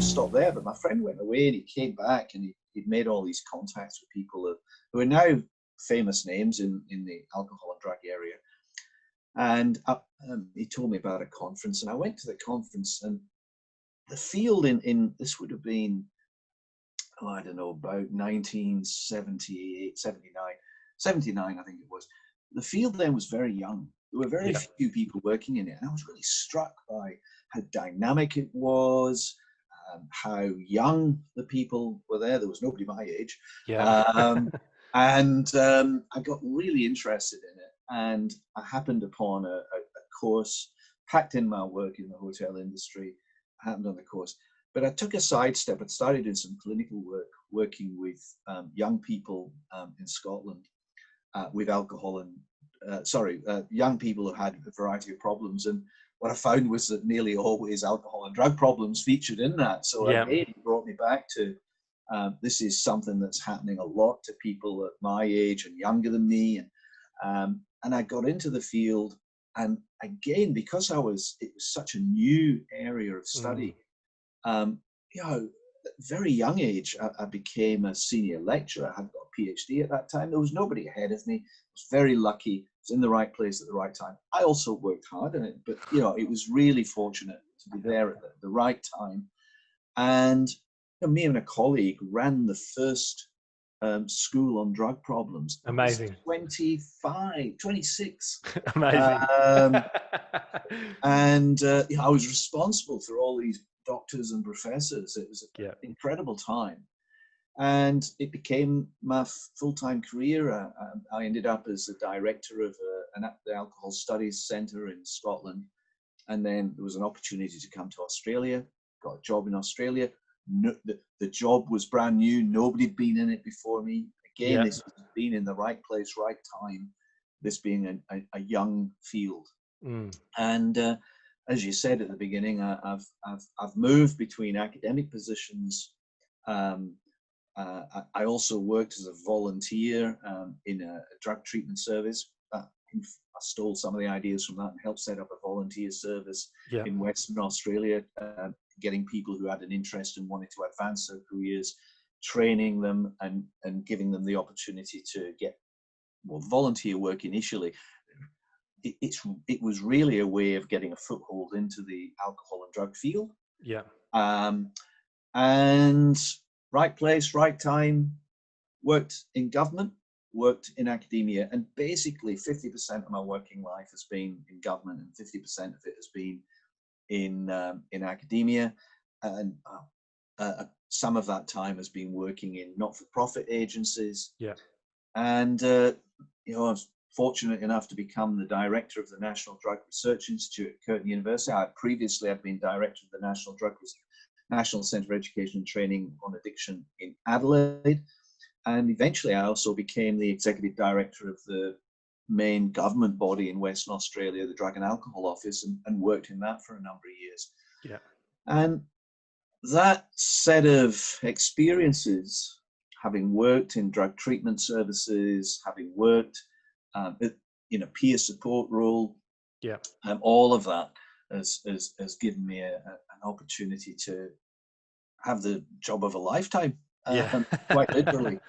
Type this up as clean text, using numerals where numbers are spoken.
have stopped there, but my friend went away and he came back and he'd made all these contacts with people who are now famous names in the alcohol and drug area. And he told me about a conference, and I went to the conference, and the field in this would have been, I don't know, about 1978, 79, I think it was. The field then was very young. There were very few people working in it. And I was really struck by how dynamic it was, how young the people were there. There was nobody my age. And I got really interested in it. And I happened upon a course, packed in my work in the hotel industry. I happened on the course. But I took a sidestep. I started doing some clinical work, working with young people in Scotland with alcohol and, young people who had a variety of problems. And what I found was that nearly always alcohol and drug problems featured in that. So again, it brought me back to this is something that's happening a lot to people at my age and younger than me. And I got into the field. And again, because it was such a new area of study, very young age, I became a senior lecturer. I had got a PhD at that time. There was nobody ahead of me. I was very lucky. I was in the right place at the right time. I also worked hard in it, but it was really fortunate to be there at the right time. And me and a colleague ran the first school on drug problems. Amazing. 26. Amazing. And I was responsible for all these doctors and professors. It was an incredible time. And it became my full-time career. I ended up as the director of the Alcohol Studies Centre in Scotland. And then there was an opportunity to come to Australia, got a job in Australia. No, the job was brand new. Nobody had been in it before me. Again, this was being in the right place, right time, this being a young field. And as you said at the beginning, I've moved between academic positions. I also worked as a volunteer in a drug treatment service. I stole some of the ideas from that and helped set up a volunteer service in Western Australia, getting people who had an interest and wanted to advance their careers, training them and giving them the opportunity to get volunteer work initially. It was really a way of getting a foothold into the alcohol and drug field. And right place, right time, worked in government, worked in academia, and basically 50% of my working life has been in government and 50% of it has been in academia. And some of that time has been working in not-for-profit agencies. And I was fortunate enough to become the director of the National Drug Research Institute at Curtin University. Previously, I'd been director of the National Centre for Education and Training on Addiction in Adelaide. And eventually, I also became the executive director of the main government body in Western Australia, the Drug and Alcohol Office, and worked in that for a number of years. And that set of experiences, having worked in drug treatment services, having worked in a peer support role, all of that has given me an opportunity to have the job of a lifetime, quite literally.